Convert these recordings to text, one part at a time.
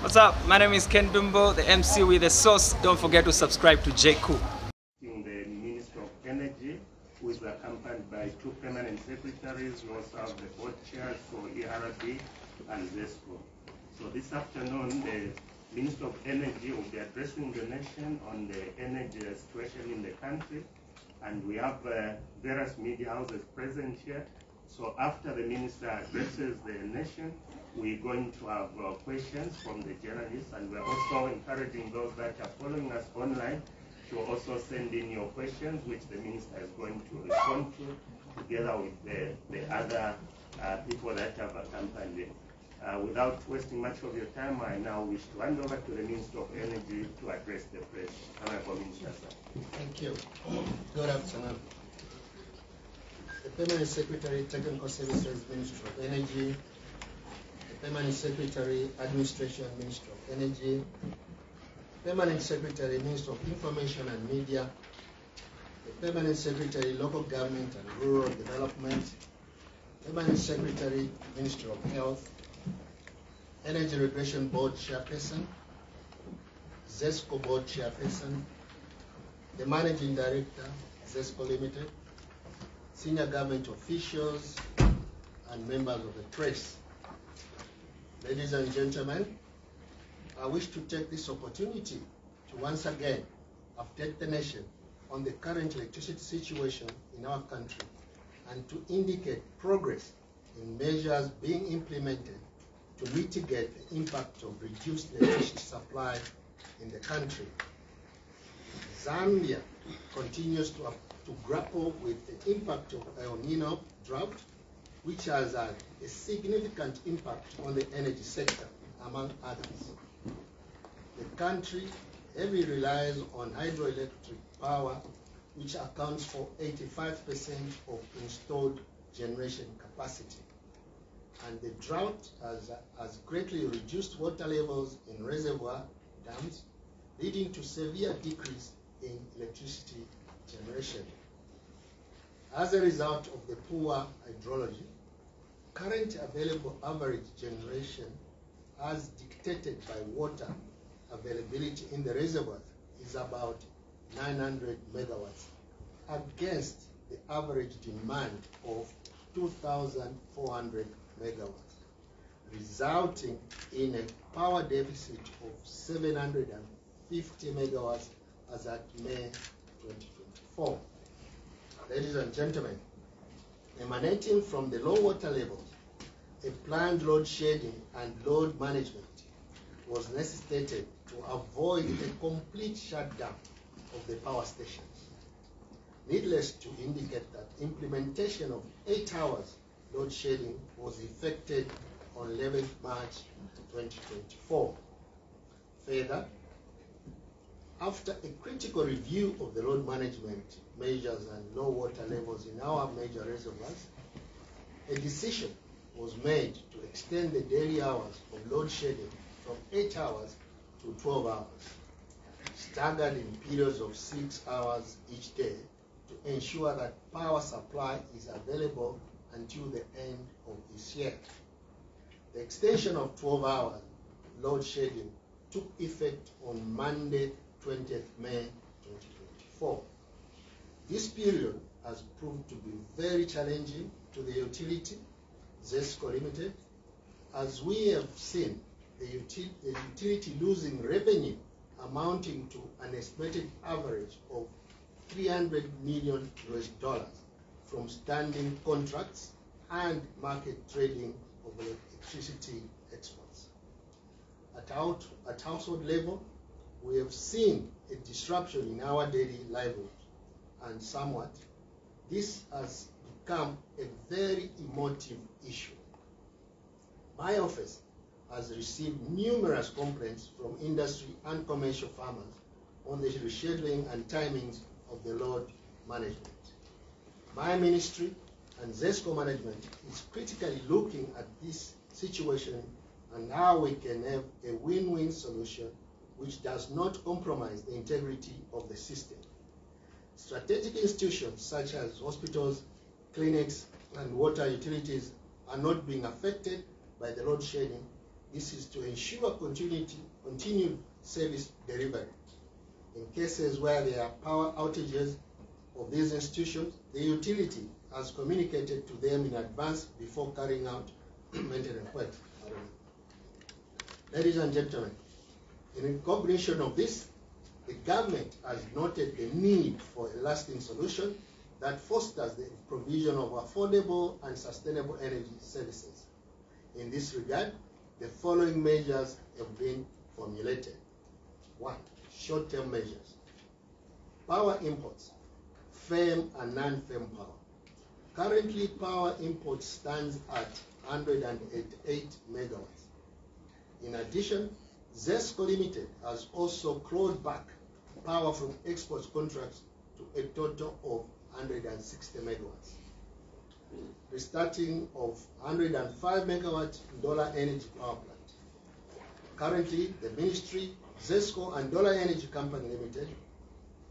What's up? My name is Ken Bimbo, the MC with the sauce. Don't forget to subscribe to JCOO. The Minister of Energy, who is accompanied by two permanent secretaries. We also have the board chairs for ERD and ZESCO. So this afternoon, the Minister of Energy will be addressing the nation on the energy situation in the country. And we have various media houses present here. So after the Minister addresses the nation, we're going to have questions from the journalists, and we're also encouraging those that are following us online to also send in your questions, which the Minister is going to respond to, together with the other people that have accompanied him. Without wasting much of your time, I now wish to hand over to the Minister of Energy to address the press. Honorable Minister, sir. Thank you. Good afternoon. The Permanent Secretary, Technical Services, Minister of Energy, the Permanent Secretary, Administration, Minister of Energy, Permanent Secretary, Minister of Information and Media, the Permanent Secretary, Local Government and Rural Development, Permanent Secretary, Minister of Health, Energy Regulation Board Chairperson, ZESCO Board Chairperson, the Managing Director, ZESCO Limited, senior government officials, and members of the press. Ladies and gentlemen, I wish to take this opportunity to once again update the nation on the current electricity situation in our country and to indicate progress in measures being implemented to mitigate the impact of reduced electricity supply in the country. Zambia continues to grapple with the impact of El Nino drought, which has had a significant impact on the energy sector, among others. The country heavily relies on hydroelectric power, which accounts for 85% of installed generation capacity. And the drought has greatly reduced water levels in reservoir dams, leading to severe decrease in electricity generation. As a result of the poor hydrology, current available average generation, as dictated by water availability in the reservoirs, is about 900 megawatts against the average demand of 2,400 megawatts, resulting in a power deficit of 750 megawatts as at May 2024. Ladies and gentlemen, emanating from the low water levels, a planned load shedding and load management was necessitated to avoid a complete shutdown of the power stations. Needless to indicate that implementation of 8 hours load shedding was effected on 11th March 2024. Further, after a critical review of the load management measures and low water levels in our major reservoirs, a decision was made to extend the daily hours of load shedding from 8 hours to 12 hours, staggered in periods of 6 hours each day to ensure that power supply is available until the end of this year. The extension of 12 hours load shedding took effect on Monday, 20th May 2024. This period has proved to be very challenging to the utility, ZESCO Limited, as we have seen the utility losing revenue amounting to an estimated average of $300 million from standing contracts and market trading of electricity exports. At household level, we have seen a disruption in our daily livelihoods, and somewhat this has become a very emotive issue. My office has received numerous complaints from industry and commercial farmers on the rescheduling and timings of the load management. My ministry and ZESCO management is critically looking at this situation and how we can have a win-win solution which does not compromise the integrity of the system. Strategic institutions such as hospitals, clinics, and water utilities are not being affected by the load shedding, This is to ensure continued service delivery. In cases where there are power outages of these institutions, the utility has communicated to them in advance before carrying out maintenance works. Ladies and gentlemen, in recognition of this, the government has noted the need for a lasting solution that fosters the provision of affordable and sustainable energy services. In this regard, the following measures have been formulated. 1. Short-term measures. Power imports, firm and non-firm power. Currently, power import stands at 188 megawatts. In addition, ZESCO Limited has also clawed back power from export contracts to a total of 160 megawatts. Restarting of 105 megawatt Dollar Energy power plant. Currently, the ministry, ZESCO and Dollar Energy Company Limited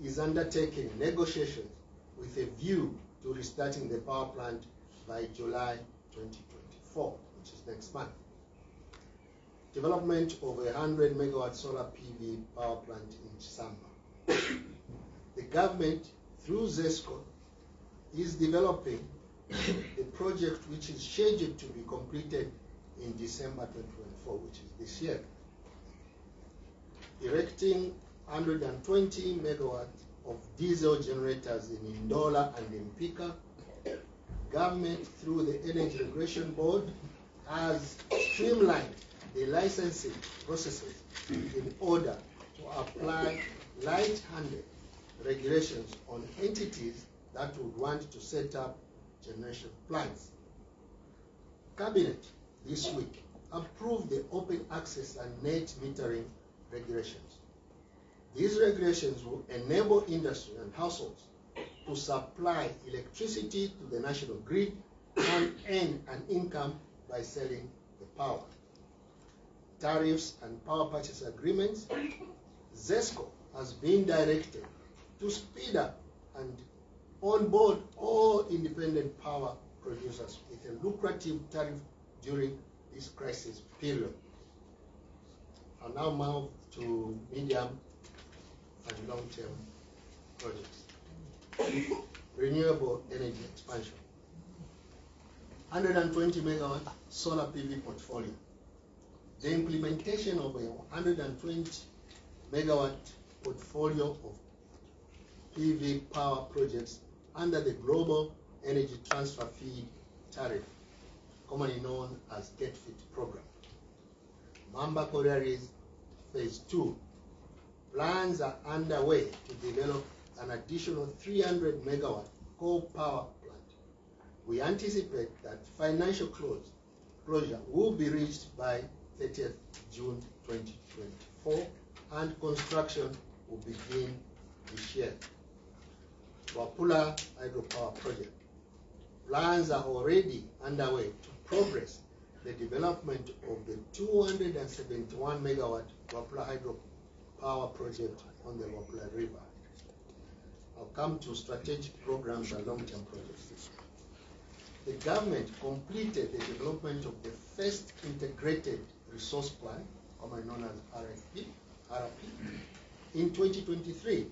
is undertaking negotiations with a view to restarting the power plant by July 2024, which is next month. Development of a 100 megawatt solar PV power plant in Chisamba. The government, through ZESCO, is developing a project which is scheduled to be completed in December 2024, which is this year. Erecting 120 megawatts of diesel generators in Ndola and in Pika. Government, through the Energy Regulation Board, has streamlined the licensing processes in order to apply light-handed regulations on entities that would want to set up generation plants. Cabinet this week approved the open access and net metering regulations. These regulations will enable industry and households to supply electricity to the national grid and earn an income by selling the power. Tariffs and power purchase agreements. ZESCO has been directed to speed up and onboard all independent power producers with a lucrative tariff during this crisis period. I'll now move to medium and long-term projects. Renewable energy expansion. 120 megawatt solar PV portfolio. The implementation of a 120 megawatt portfolio of PV power projects under the Global Energy Transfer Fee Tariff, commonly known as GetFit program. Mamba Collieries Phase 2. Plans are underway to develop an additional 300 megawatt coal power plant. We anticipate that financial closure will be reached by 30th June 2024 and construction will begin this year. Wapula hydropower project. Plans are already underway to progress the development of the 271 megawatt Wapula hydropower project on the Wapula River. I'll come to strategic programs and long-term projects. The government completed the development of the first integrated resource plan, commonly known as RFP, in 2023,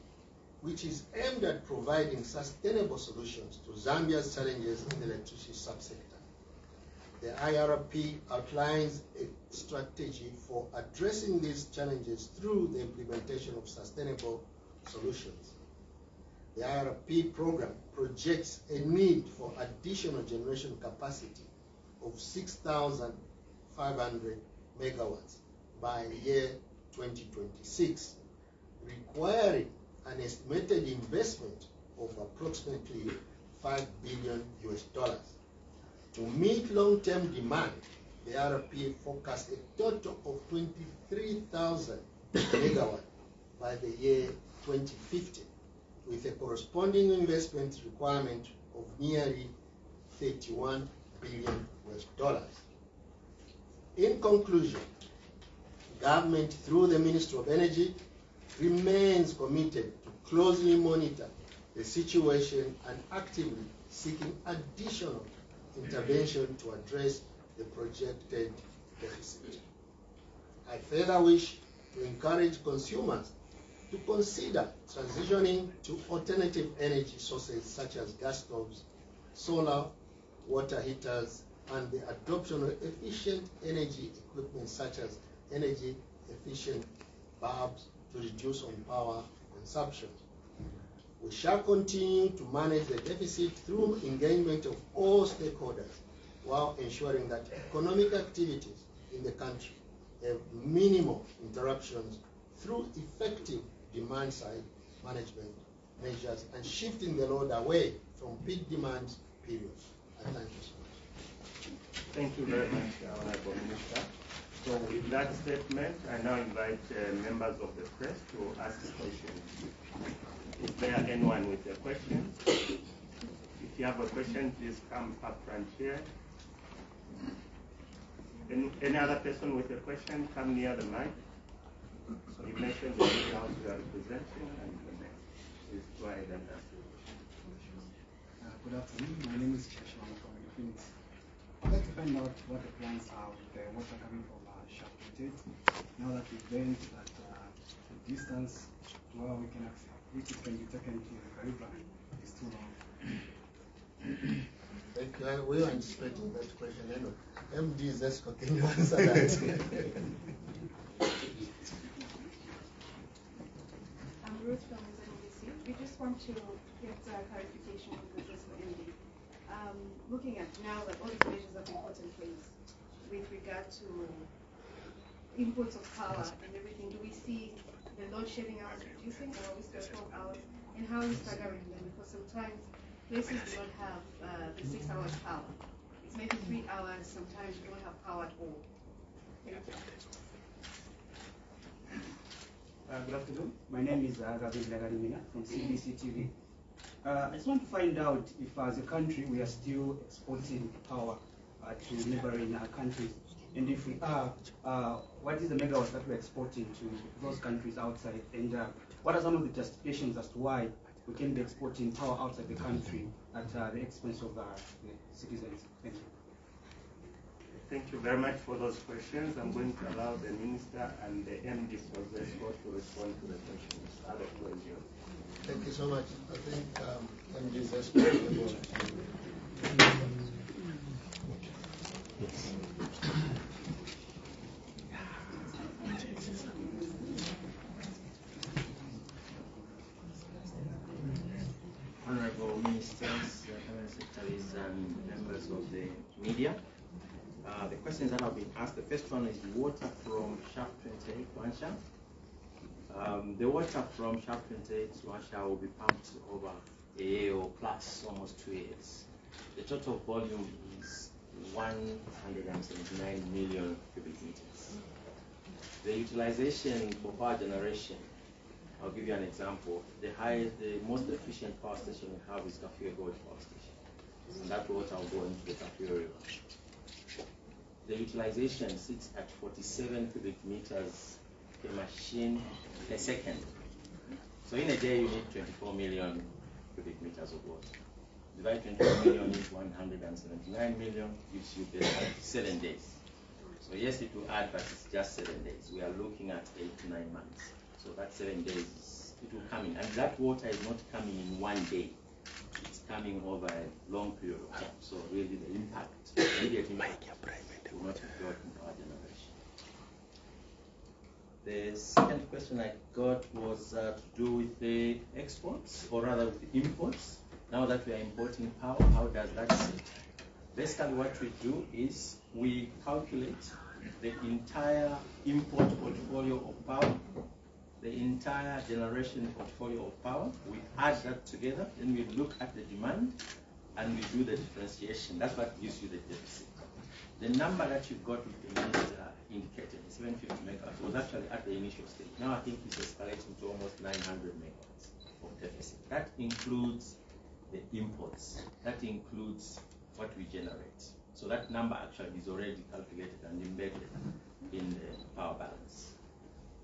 which is aimed at providing sustainable solutions to Zambia's challenges in the electricity subsector. The IRP outlines a strategy for addressing these challenges through the implementation of sustainable solutions. The IRP program projects a need for additional generation capacity of 6,500 megawatts by year 2026, requiring an estimated investment of approximately $5 billion. To meet long-term demand, the IRP forecast a total of 23,000 megawatts by the year 2050, with a corresponding investment requirement of nearly $31 billion. In conclusion, government through the Ministry of Energy remains committed to closely monitor the situation and actively seeking additional intervention to address the projected deficit. I further wish to encourage consumers to consider transitioning to alternative energy sources such as gas stoves, solar, water heaters, and the adoption of efficient energy equipment such as energy efficient bulbs to reduce on power consumption. We shall continue to manage the deficit through engagement of all stakeholders while ensuring that economic activities in the country have minimal interruptions through effective demand-side management measures and shifting the load away from peak demand periods. I thank you so much. Thank you very much, Honorable Minister. So with that statement, I now invite members of the press to ask questions. Is there anyone with a question? If you have a question, please come up front here. Any other person with a question, come near the mic. So you mentioned the media house you are representing, and please go ahead and ask the question. Good afternoon. My name is Cheshwan from Phoenix. I'd like to find out what the plans are with the water coming from Shaft 28. Now that we've learned that the distance to where we can which it can be taken to the river is too long. Thank you. We were anticipating that question anyway. MD ZESCO, can you answer that? I'm Ruth from ZESCO. We just want to get clarification on the ZESCO MD. Looking at now that all the measures have been put in place with regard to inputs of power and everything, do we see the load shedding hours reducing, or are we still 12 hours? And how are you staggering them? Because sometimes places do not have the 6 hours power. It's maybe 3 hours, sometimes you don't have power at all. Thank you. Good afternoon. My name is Ravi Lagarimina from CBC TV. I just want to find out if as a country we are still exporting power to neighboring countries. And if we are, what is the megawatts that we're exporting to those countries outside? And what are some of the justifications as to why we can be exporting power outside the country at the expense of the citizens? Thank you. Thank you very much for those questions. I'm going to allow the Minister and the MD for ZESCO to respond to the questions. Other questions. Thank you so much. I think MD ZESCO is able to. Yes. Honorable Ministers, Secretaries, and members of the media. The questions that have been asked, the first one is water from Shaft 28, Wansha. The water from Shaft 28 Wansha will be pumped over a year or plus, almost 2 years. The total volume is 179 million cubic meters. The utilization for power generation, I'll give you an example. The most efficient power station we have is Kafue Gorge Power Station. And that water will go into the Kafue River. The utilization sits at 47 cubic meters per machine per second. So in a day you need 24 million cubic meters of water. Divide 24 million into 179 million gives you the 7 days. So yes, it will add, but it's just 7 days. We are looking at 8 to 9 months. So that 7 days, it will come in. And that water is not coming in one day. It's coming over a long period of time. So really the impact, the immediate impact will not be felt in power generation. The second question I got was to do with the exports, or rather with the imports. Now that we are importing power, how does that sit? Basically what we do is we calculate the entire import portfolio of power, the entire generation portfolio of power. We add that together, then we look at the demand and we do the differentiation. That's what gives you the deficit. The number that you got with the minister indicated, 750 megawatts, was actually at the initial stage. Now I think it's escalating to almost 900 megawatts of deficit. That includes the imports. That includes what we generate. So that number actually is already calculated and embedded in the power balance.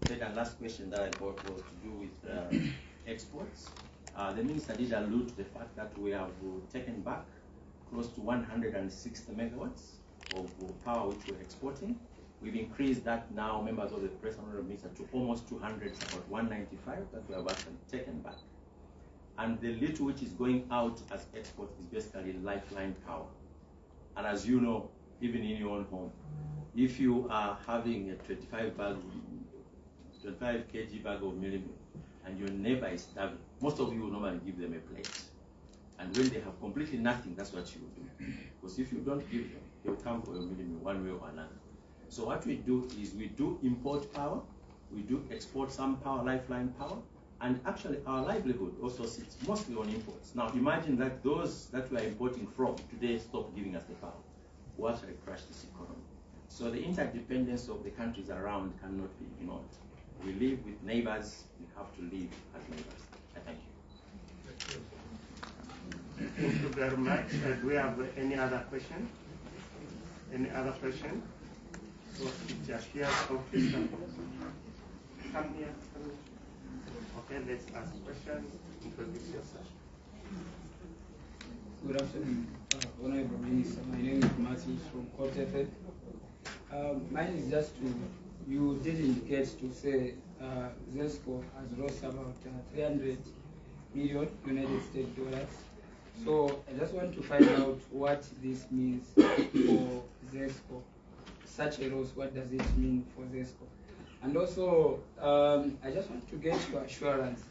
Third and last question that I got was to do with exports. The minister did allude to the fact that we have taken back close to 160 megawatts of power which we're exporting. We've increased that now, members of the press and honorable minister, to almost 200, it's about 195 that we have actually taken back. And the little which is going out as export is basically lifeline power. And as you know, even in your own home, if you are having a 25 kg bag of milling and your neighbor is starving, most of you will normally give them a plate. And when they have completely nothing, that's what you will do. Because if you don't give them, they will come for your milling one way or another. So what we do is we do import power, we do export some power, lifeline power, and actually our livelihood also sits mostly on imports. Now imagine that those that we are importing from today stop giving us the power. We'll actually crash this economy. So the interdependence of the countries around cannot be ignored. We live with neighbors, we have to live as neighbors. I thank you. Thank you very much. Do we have any other question? Any other question? So it appears, okay, come here. Okay, let's ask questions. Introduce yourself. Good afternoon, Honorable Minister. My name is Matthew from Kotefe. Mine is just to, you did indicate to say ZESCO has lost about 300 million United States dollars. So I just want to find out what this means for ZESCO. Such a loss, what does it mean for ZESCO? And also, I just want to get your assurance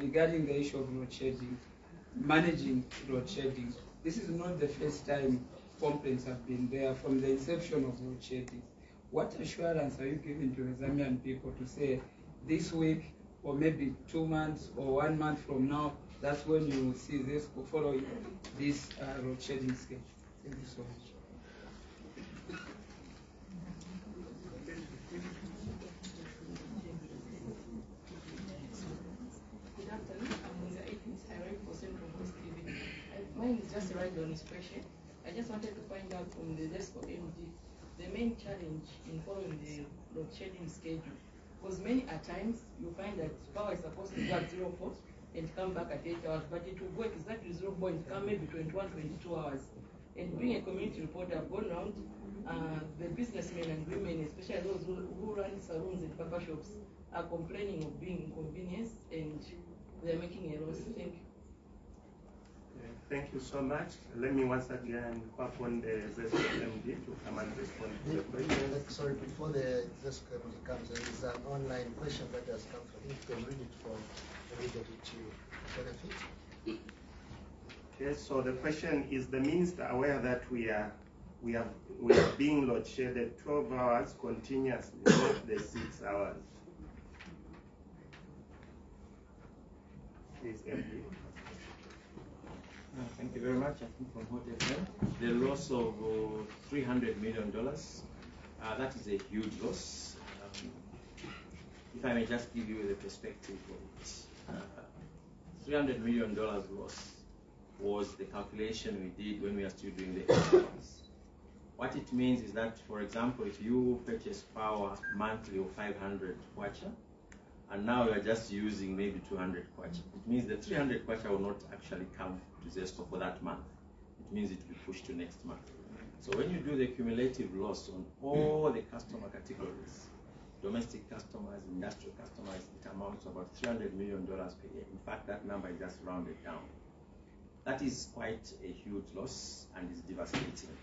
regarding the issue of load shedding, managing load shedding. This is not the first time complaints have been there from the inception of load shedding. What assurance are you giving to the Zambian people to say this week or maybe 2 months or 1 month from now, that's when you will see ZESCO following this load shedding schedule? Thank you so much. Mine is just a right on expression. I just wanted to find out from the ZESCO MD the main challenge in following the load shedding schedule. Because many a times you find that power is supposed to go at 04 and come back at 8 hours, but it will go exactly 04 and come maybe 21, 22 hours. And being a community reporter, I've gone around the businessmen and women, especially those who run salons and barber shops, are complaining of being inconvenienced and they're making a loss. Thank you. Thank you so much. Let me once again call upon the ZESCO MD to come and respond to the question. Sorry, before the ZESCO MD comes, there is an online question that has come through. You can read it for everybody to benefit. Okay, so the question is: the minister aware that we are being load shedded 12 hours continuously, not the 6 hours? Please, MD. Thank you very much. I think from what I've heard, the loss of $300 million, that is a huge loss. If I may just give you the perspective of it, $300 million loss was the calculation we did when we were still doing the hours. What it means is that, for example, if you purchase power monthly of 500 kwacha, and now you are just using maybe 200 kwacha, it means the 300 kwacha will not actually come to ZESCO for that month. It means it will be pushed to next month. So when you do the cumulative loss on all the customer categories, domestic customers, industrial customers, it amounts to about $300 million per year. In fact, that number is just rounded down. That is quite a huge loss and is devastating.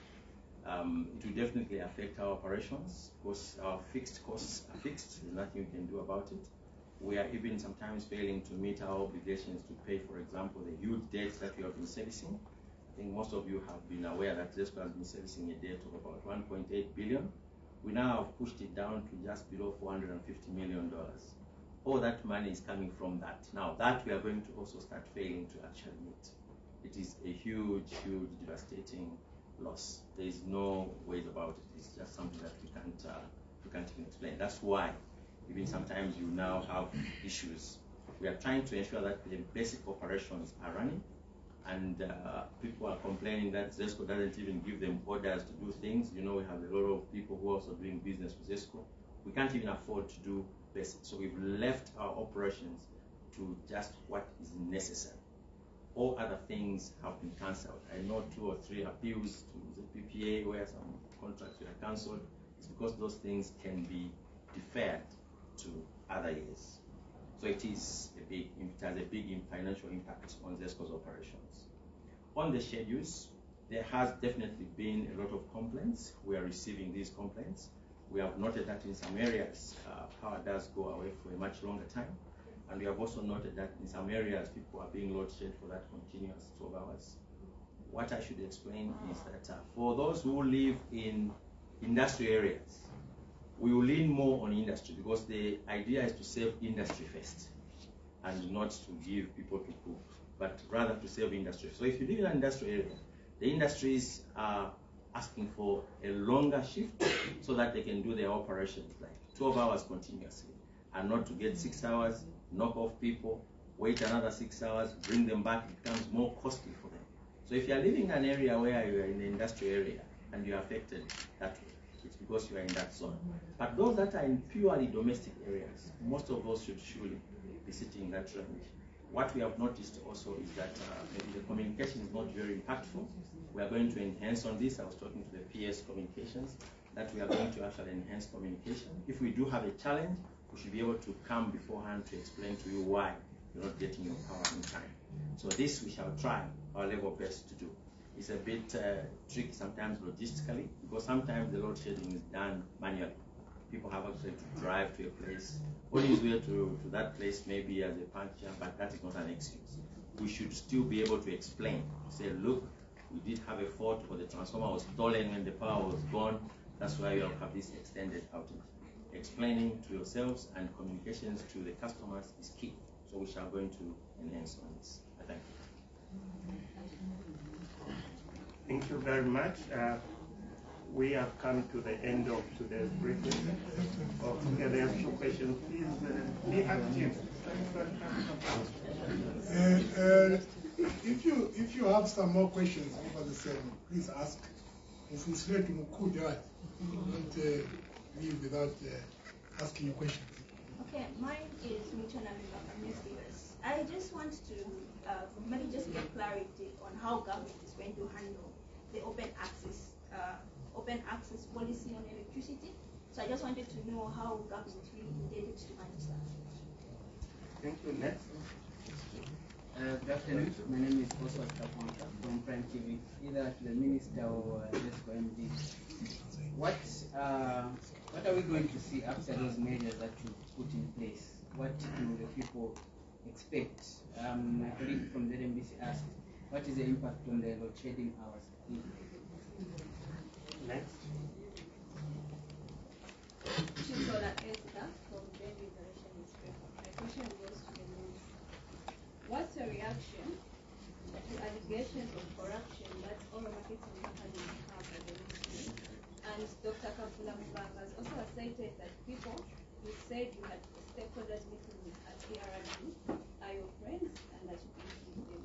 It will definitely affect our operations because our fixed costs are fixed. There's nothing we can do about it. We are even sometimes failing to meet our obligations to pay, for example, the huge debts that we have been servicing. I think most of you have been aware that ZESCO has been servicing a debt of about $1.8 billion. We now have pushed it down to just below $450 million. All that money is coming from that. Now, that we are going to also start failing to actually meet. It is a huge, huge, devastating loss. There is no ways about it. It's just something that we can't even explain. That's why even sometimes you now have issues. We are trying to ensure that the basic operations are running, and people are complaining that ZESCO doesn't even give them orders to do things. You know, we have a lot of people who are also doing business with ZESCO. We can't even afford to do basic, so we've left our operations to just what is necessary. All other things have been cancelled. I know 2 or 3 appeals to the PPA where some contracts were cancelled. it's because those things can be deferred to other years. So it has a big financial impact on ZESCO's operations. On the schedules, there has definitely been a lot of complaints. We are receiving these complaints. We have noted that in some areas, power does go away for a much longer time. And we have also noted that in some areas, people are being load shed for that continuous 12 hours. What I should explain is that for those who live in industrial areas, we will lean more on industry because the idea is to save industry first and not to give people to cook, but rather to save industry. So if you live in an industrial area, the industries are asking for a longer shift so that they can do their operations like 12 hours continuously and not to get 6 hours, knock off people, wait another 6 hours, bring them back. It becomes more costly for them. So if you are living in an area where you are in the industrial area and you are affected that way, it's because you are in that zone. But those that are in purely domestic areas, most of those should surely be sitting in that range. What we have noticed also is that maybe the communication is not very impactful. We are going to enhance on this. I was talking to the PS communications that we are going to actually enhance communication. If we do have a challenge, we should be able to come beforehand to explain to you why you're not getting your power in time. So this we shall try our level best to do. It's a bit tricky sometimes logistically because sometimes the load shedding is done manually. People have actually to drive to a place, or his way to that place maybe as a puncture, but that is not an excuse. We should still be able to explain, say, look, we did have a fault or the transformer was stolen when the power was gone. That's why you have this extended outage. Explaining to yourselves and communications to the customers is key. So we shall go into enhance on this. Thank you. Thank you very much. We have come to the end of today's briefing. Okay, there are a few questions. Please be active. If you have some more questions over the same, please ask. Don't leave without asking your questions. Okay, mine is Mutual from newspapers. I just want to maybe just get clarity on how government is going to handle the open access policy on electricity. So I just wanted to know how government really intended to manage that. Thank you. Next. Good afternoon. My name is Oswald Kaponka from Prime TV. Either to the Minister or ZESCO MD. What are we going to see after those measures that you put in place? What do the people expect? My colleague from ZNBC asked, what is the impact on the load shedding hours? Next. My question goes to the minister. What's your reaction to allegations of corruption that all marketing companies have at the ministry? And Dr. Kabula Mubanga has also stated that people who said you had a stakeholders meeting at ERD are your friends and that you can keep them.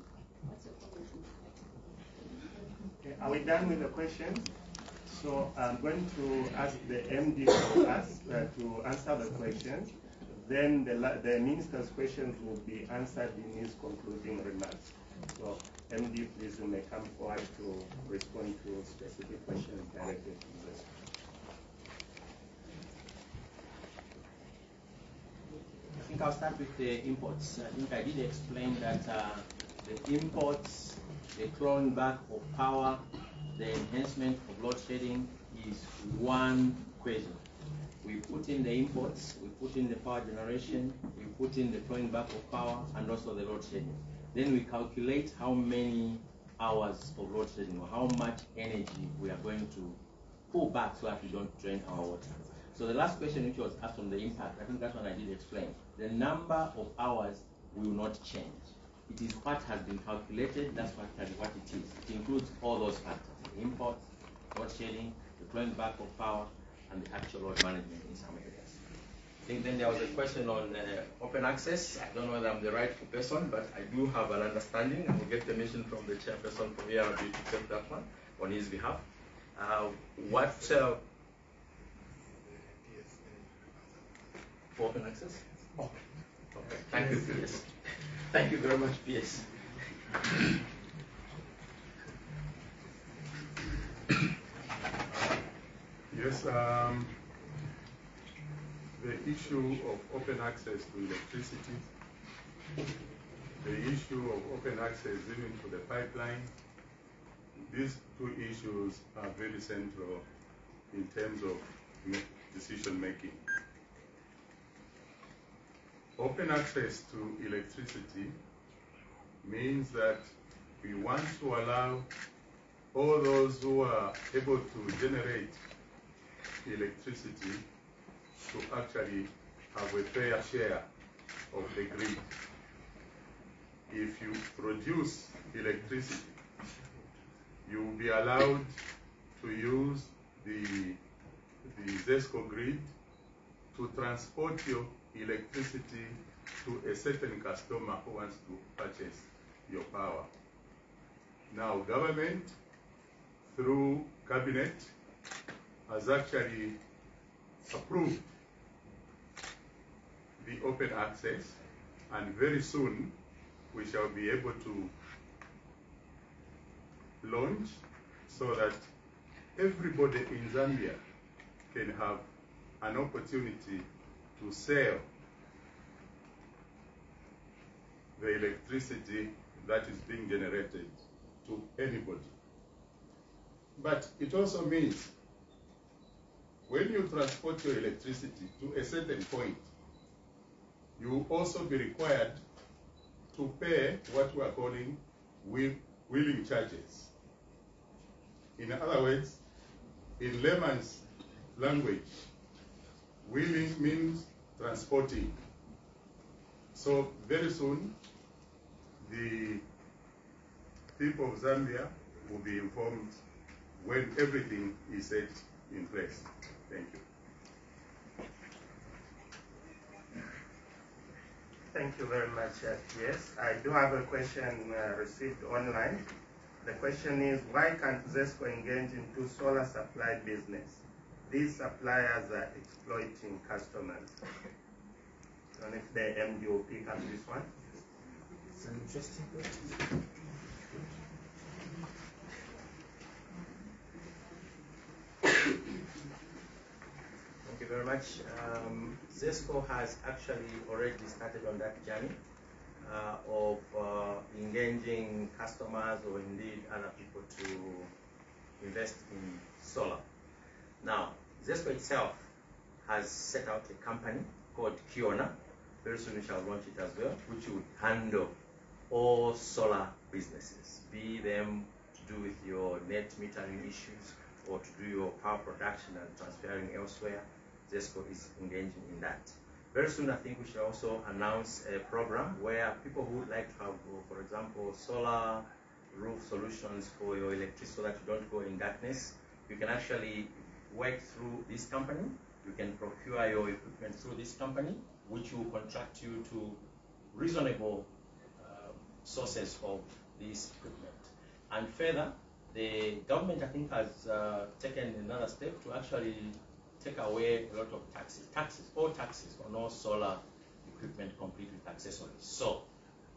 What's your comment on that? Okay, are we done with the questions? So I'm going to ask the MD to answer the questions. Then the minister's questions will be answered in his concluding remarks. So MD, please, you may come forward to respond to specific questions directed to this. I think I'll start with the imports. I think I did explain that the imports, the clawing back of power, the enhancement of load shedding is one equation. We put in the imports, we put in the power generation, we put in the clawing back of power, and also the load shedding. Then we calculate how many hours of load shedding or how much energy we are going to pull back so that we don't drain our water. So the last question which was asked on the impact, I think that's one I did explain. The number of hours will not change. It is what has been calculated, that's what it is. It includes all those factors, the imports, load shedding, the clawing back of power, and the actual load management in some areas. I think then there was a question on open access. I don't know whether I'm the rightful person, but I do have an understanding. I will get permission from the chairperson from ERB to take that one on his behalf. For open access? Okay. Thank you, PS. Thank you very much, PS. Yes, the issue of open access to electricity, the issue of open access even to the pipeline, these two issues are very central in terms of decision making. Open access to electricity means that we want to allow all those who are able to generate electricity to actually have a fair share of the grid. If you produce electricity, you will be allowed to use the ZESCO grid to transport your electricity to a certain customer who wants to purchase your power. Now, government, through cabinet, has actually approved the open access, and very soon we shall be able to launch so that everybody in Zambia can have an opportunity to sell the electricity that is being generated to anybody. But it also means when you transport your electricity to a certain point, you will also be required to pay what we are calling wheeling charges. In other words, in layman's language, wheeling means transporting. So very soon, the people of Zambia will be informed when everything is set in place. Thank you. Thank you very much, yes. I do have a question received online. The question is, why can't ZESCO engage into solar supply business? These suppliers are exploiting customers. I don't know if the MD will pick up this one. It's an interesting question. Thank you very much. ZESCO has actually already started on that journey of engaging customers or indeed other people to invest in solar. Now, ZESCO itself has set out a company called Kiona. Very soon we shall launch it as well, which would handle all solar businesses, be them to do with your net metering issues or to do your power production and transferring elsewhere. ZESCO is engaging in that. Very soon, I think we should also announce a program where people who would like to have, for example, solar roof solutions for your electricity so that you don't go in darkness. You can actually work through this company. You can procure your equipment through this company, which will contract you to reasonable sources of this equipment. And further, the government, I think, has taken another step to actually take away a lot of all taxes on all solar equipment complete with accessories. So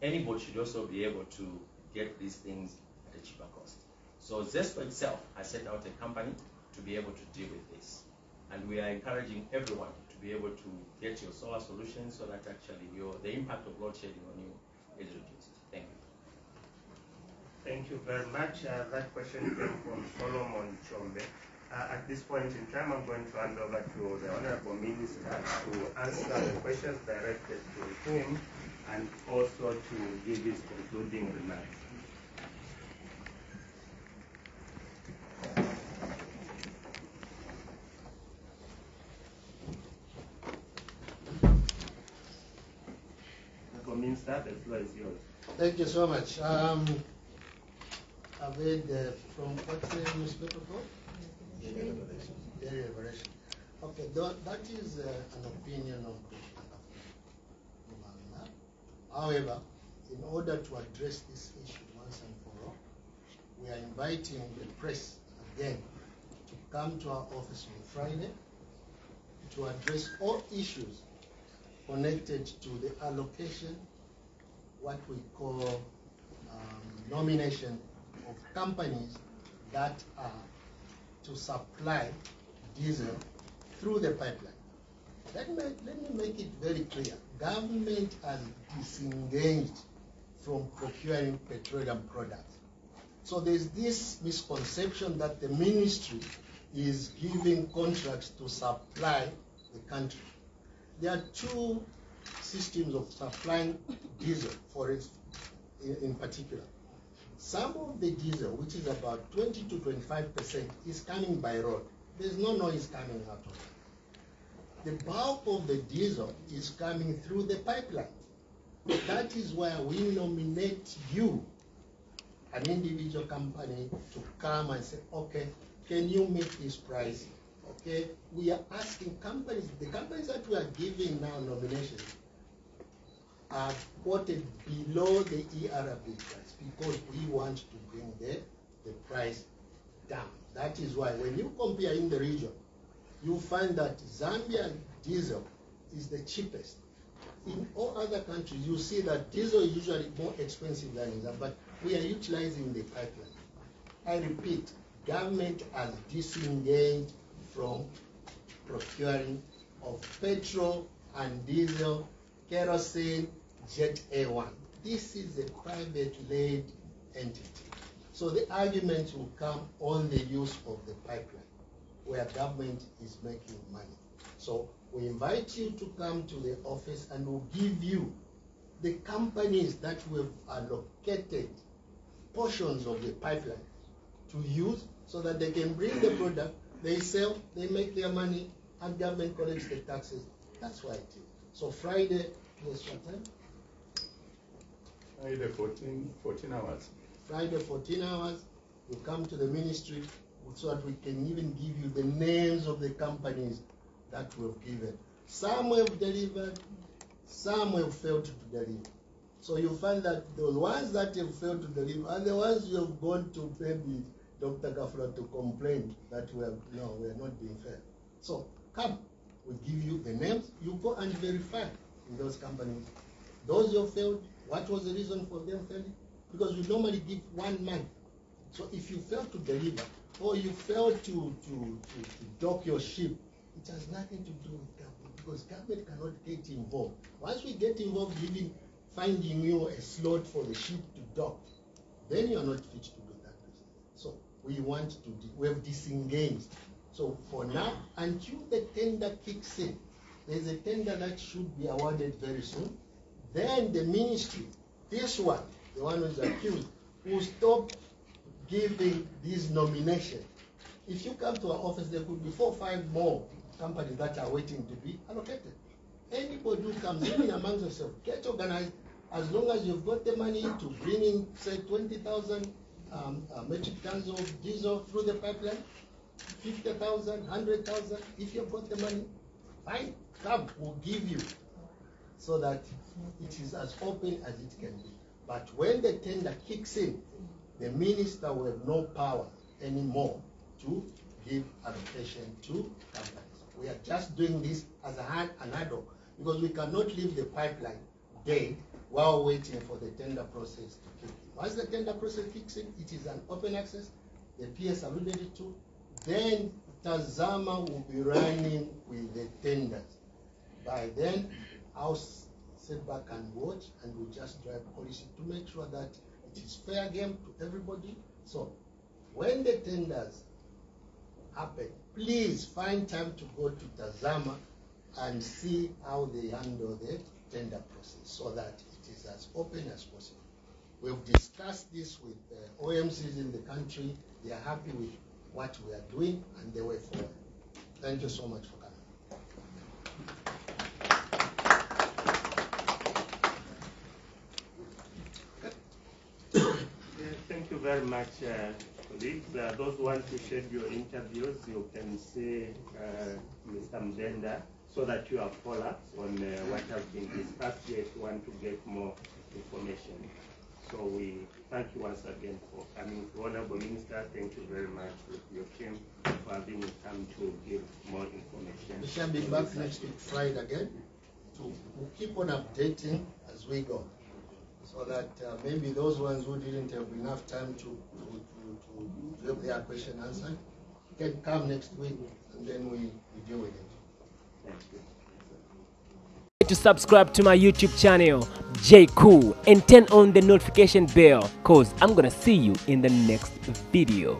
anybody should also be able to get these things at a cheaper cost. So ZESCO itself has set out a company to be able to deal with this. And we are encouraging everyone to be able to get your solar solutions so that actually the impact of load shedding on you is reduced. Thank you. Thank you very much. That question came from Solomon Chombe. At this point in time, I'm going to hand over to the Honorable Minister to answer the questions directed to him and also to give his concluding remarks. Honorable Minister, the floor is yours. Thank you so much. I've heard from what's the newspaper called? Daily Liberation. Okay, that is an opinion of the government. However, in order to address this issue once and for all, we are inviting the press again to come to our office on Friday to address all issues connected to the allocation, what we call nomination of companies that are to supply diesel through the pipeline. Let me make it very clear. Government has disengaged from procuring petroleum products. So there's this misconception that the ministry is giving contracts to supply the country. There are two systems of supplying diesel, for it, in particular. Some of the diesel, which is about 20 to 25%, is coming by road. There's no noise coming out of it. The bulk of the diesel is coming through the pipeline. That is why we nominate you, an individual company, to come and say, okay, can you meet this price? Okay, we are asking companies, the companies that we are giving now nominations are quoted below the ERB price because we want to bring the price down. That is why when you compare in the region, you find that Zambia diesel is the cheapest. In all other countries, you see that diesel is usually more expensive than in Zambia, but we are utilizing the pipeline. I repeat, government has disengaged from procuring of petrol and diesel, kerosene, Jet A1. This is a private-led entity. So the argument will come on the use of the pipeline, where government is making money. So we invite you to come to the office and we'll give you the companies that we've allocated portions of the pipeline to use so that they can bring the product, they sell, they make their money, and government collects the taxes. That's why it is. So Friday, yes, what time? Friday, 14 hours. Friday, 14 hours, you come to the ministry so that we can even give you the names of the companies that we've given. Some have delivered, some have failed to deliver. So you find that the ones that have failed to deliver are the ones you have gone to maybe Dr. Gafra to complain that we are not being fair. So come, we give you the names, you go and verify in those companies. Those who have failed, what was the reason for them failing? Because we normally give 1 month. So if you fail to deliver, or you fail to dock your ship, it has nothing to do with government, because government cannot get involved. Once we get involved, even finding you a slot for the ship to dock, then you are not fit to do that business. So we have disengaged. So for now, until the tender kicks in, there's a tender that should be awarded very soon. Then the ministry, this one, the one who is accused, will stop giving these nominations. If you come to our office, there could be 4 or 5 more companies that are waiting to be allocated. Anybody who comes, even amongst yourself, get organized. As long as you've got the money to bring in, say, 20,000 metric tons of diesel through the pipeline, 50,000, 100,000, if you've got the money, fine, come, we'll give you, so that it is as open as it can be. But when the tender kicks in, the minister will have no power anymore to give allocation to companies. We are just doing this as an ad hoc, because we cannot leave the pipeline dead while waiting for the tender process to kick in. Once the tender process kicks in, it is an open access, the PS alluded it to, then Tazama will be running with the tenders. By then, I'll sit back and watch, and we'll just drive policy to make sure that it is fair game to everybody. So when the tenders happen, please find time to go to Tazama and see how they handle the tender process, so that it is as open as possible. We've discussed this with OMCs in the country. They are happy with what we are doing and the way forward. Thank you so much for coming. Thank you very much, colleagues. Those who want to schedule interviews, you can see Mr. Mbenda, so that you have follow-ups on what has been discussed here if you want to get more information. So we thank you once again for coming. Honorable Minister, thank you very much with your team for having come to give more information. We shall be back next week Friday again. We'll keep on updating as we go, so that maybe those ones who didn't have enough time to have their question answered, can come next week and then we deal with it. To subscribe to my YouTube channel, J Cool, and turn on the notification bell, cause I'm gonna see you in the next video.